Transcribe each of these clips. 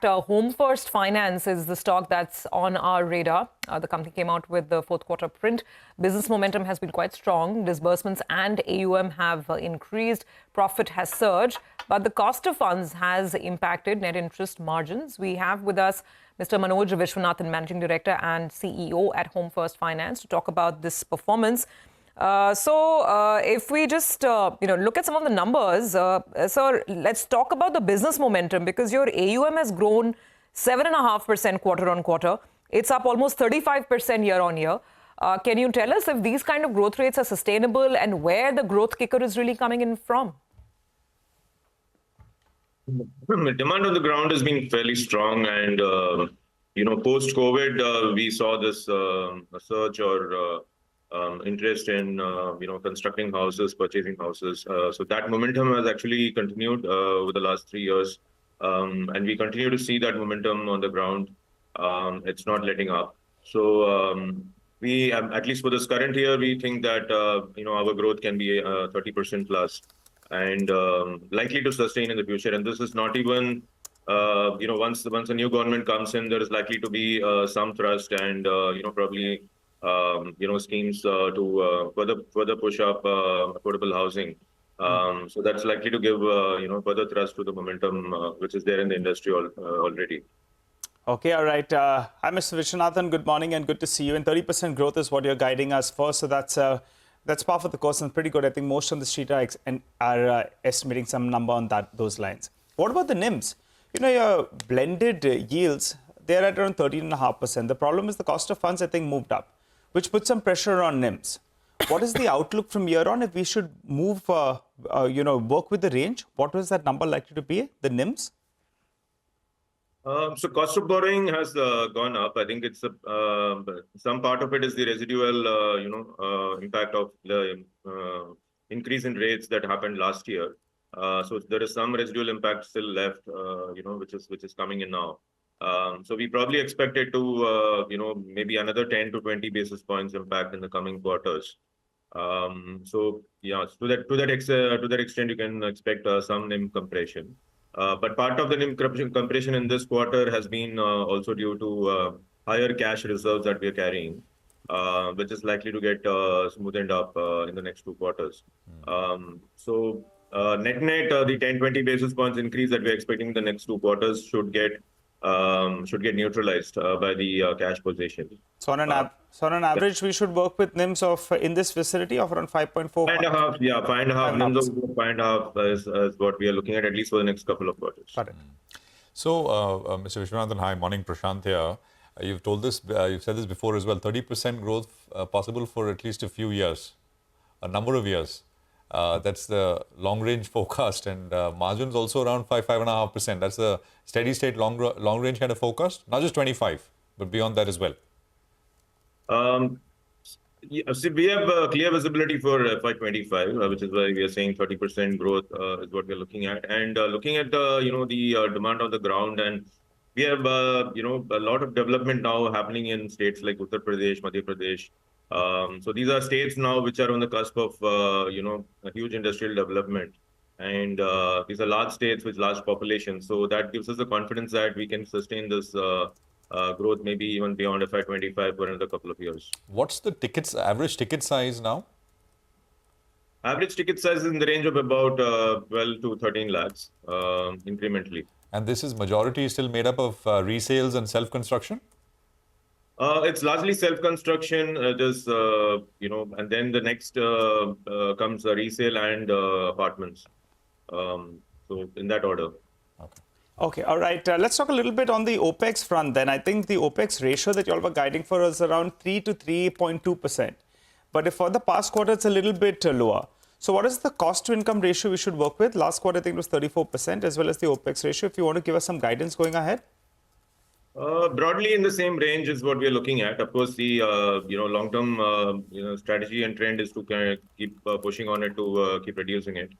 fact, Home First Finance is the stock that's on our radar. The company came out with the fourth quarter print. Business momentum has been quite strong. Disbursements and AUM have increased. Profit has surged. But the cost of funds has impacted net interest margins. We have with us Mr. Manoj Viswanathan, Managing Director and CEO at Home First Finance, to talk about this performance. If we just look at some of the numbers, sir, let's talk about the business momentum, because your AUM has grown 7.5% quarter on quarter. It's up almost 35% year on year. Can you tell us if these kind of growth rates are sustainable and where the growth kicker is really coming in from? The demand on the ground has been fairly strong, and post-COVID, we saw this surge or interest in constructing houses, purchasing houses. So that momentum has actually continued over the last 3 years, and we continue to see that momentum on the ground. It's not letting up. So we, at least for this current year, we think that our growth can be 30% plus, and likely to sustain in the future. And this is not even once a new government comes in, there is likely to be some thrust and probably schemes to further push up affordable housing. So that's likely to give further thrust to the momentum which is there in the industry already. Okay, all right. Hi, Mr. Viswanathan. Good morning and good to see you. And 30% growth is what you're guiding us for. So that's par for the course and pretty good. I think most on the street are estimating some number on those lines. What about the NIMs? Your blended yields, they're at around 13.5%. The problem is the cost of funds, I think, moved up, which puts some pressure on NIMs. What is the outlook from here on? If we should move, work with the range, what was that number likely to be, the NIMs? So cost of borrowing has gone up. I think it's some part of it is the residual, impact of the increase in rates that happened last year. So there is some residual impact still left, which is coming in now. So we probably expect it to, maybe another 10 to 20 basis points impact in the coming quarters. So yeah, to that extent, you can expect some NIM compression. But part of the NIM compression in this quarter has been also due to higher cash reserves that we are carrying, which is likely to get smoothened up in the next 2 quarters. So net, the 10-20 basis points increase that we're expecting in the next 2 quarters should get neutralized by the cash position. So on an average, we should work with NIMs of in this vicinity of around 5.4. 5.5, yeah, 5.5. NIMs of 5.5 is what we are looking at least for the next couple of quarters. Got it. So, Mr. Viswanathan, hi, morning, Prashant here. You've said this before as well. 30% growth possible for at least a number of years. That's the long-range forecast, and margins also around 5.5%. That's the steady-state long-range kind of forecast. Not just 25, but beyond that as well. So we have clear visibility for FY25, which is why we are saying 30% growth is what we're looking at. And looking at the demand on the ground, and we have a lot of development now happening in states like Uttar Pradesh, Madhya Pradesh. So these are states now which are on the cusp of a huge industrial development, and these are large states with large populations. So that gives us the confidence that we can sustain this growth maybe even beyond FY25 for another couple of years. What's the average ticket size now? Average ticket size is in the range of about 12 to 13 lakhs incrementally. And this is majority still made up of resales and self-construction? It's largely self-construction. It is, and then the next comes resale and apartments. So in that order. Okay, all right. Let's talk a little bit on the OPEX front then. I think the OPEX ratio that you all were guiding for is around 3 to 3.2%. But if for the past quarter, it's a little bit lower. So what is the cost to income ratio we should work with? Last quarter, I think it was 34%, as well as the OPEX ratio. If you want to give us some guidance going ahead. Broadly in the same range is what we are looking at. Of course, the long-term strategy and trend is to keep pushing on it to keep reducing it.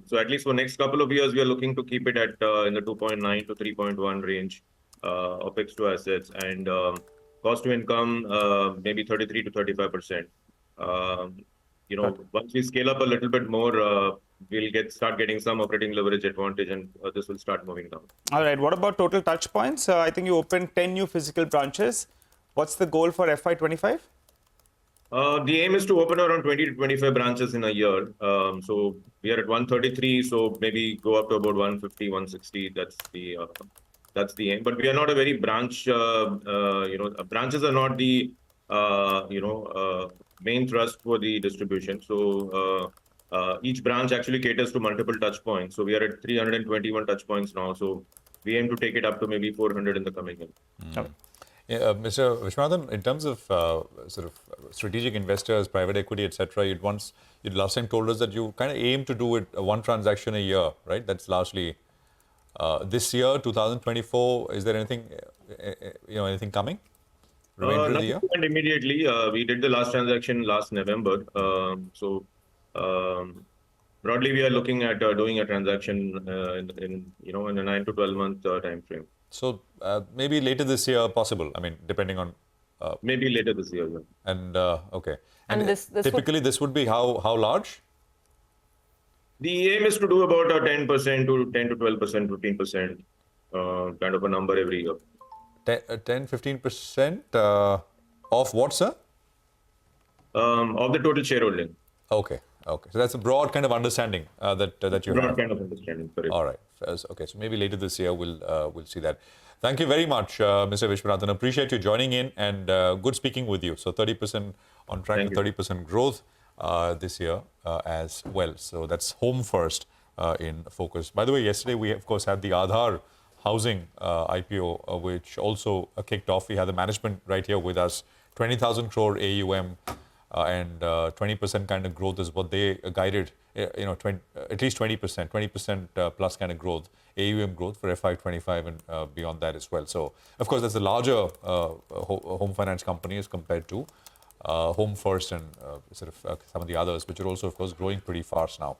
So at least for next couple of years, we are looking to keep it at in the 2.9 to 3.1 range, OPEX to assets, and cost to income maybe 33 to 35%. Once we scale up a little bit more, we'll start getting some operating leverage advantage, and this will start moving down. All right. What about total touch points? I think you opened 10 new physical branches. What's the goal for FY25? The aim is to open around 20 to 25 branches in a year. So we are at 133, so maybe go up to about 150, 160. That's the aim. But we are not a very branch. Branches are not the main thrust for the distribution. So each branch actually caters to multiple touch points. So we are at 321 touch points now. So we aim to take it up to maybe 400 in the coming year. Okay. Mr. Viswanathan, in terms of sort of strategic investors, private equity, etc., you'd last time told us that you kind of aim to do it one transaction a year, right? That's largely this year, 2024. Is there anything, anything coming? Remainder of the year? Nothing immediately. We did the last transaction last November. Broadly, we are looking at doing a transaction in a 9 to 12 month time frame. So maybe later this year, possible. I mean, depending on. Maybe later this year. Yeah. And okay. And this typically, this would be how large? The aim is to do about a 10% to 10 to 12%, 15% kind of a number every year. 10, 15% of what, sir? Of the total shareholding. Okay. Okay. So that's a broad kind of understanding that you have. Broad kind of understanding. Correct. All right. Okay. So maybe later this year we'll see that. Thank you very much, Mr. Viswanathan. Appreciate you joining in, and good speaking with you. So 30% on track to 30% growth this year as well. So that's home first in focus. By the way, yesterday we of course had the Aadhar housing IPO, which also kicked off. We had the management right here with us. 20,000 crore AUM. And 20% kind of growth is what they guided, at least 20% plus kind of growth, AUM growth for FY25 and beyond that as well. So, of course, that's a larger home finance company as compared to Home First and some of the others, which are also, of course, growing pretty fast now.